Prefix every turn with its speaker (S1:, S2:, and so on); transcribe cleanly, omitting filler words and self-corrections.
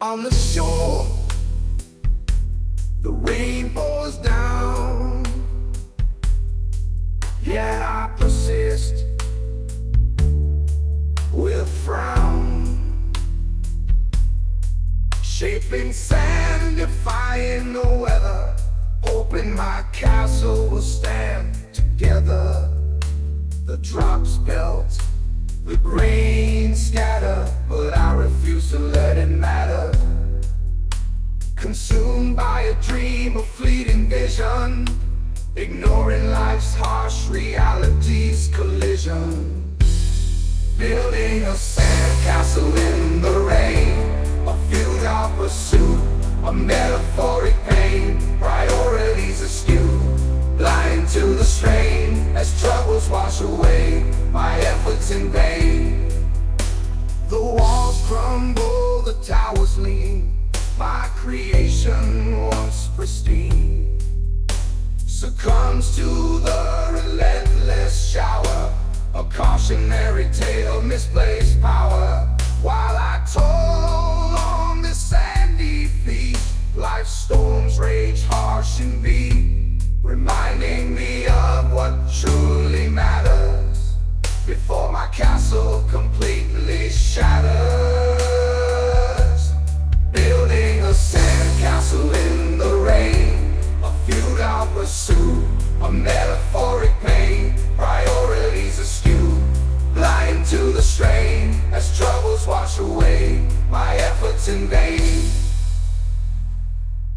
S1: On the shore, the rain pours down, yet I persist with frown, shaping sand, defying the weather, hoping my castle will stand together. The drops melt, the grain scatter, but I refuse to let it matter. Consumed by a dream of fleeting vision, ignoring life's harsh realities collision. Building a sandcastle in the rain, a futile pursuit, a metaphoric pain. Priorities askew, blind to the strain, as troubles wash away my efforts in vain. The walls crumble, the towers lean, my creation once pristine succumbs to the relentless shower, a cautionary tale, misplaced power. While I toil on this sandy feet, life's storms rage harsh and beat, reminding me of what truly matters before my castle completely shatters. Building a sandcastle in the rain, a futile pursuit, a metaphoric pain. Priorities askew, blind to the strain,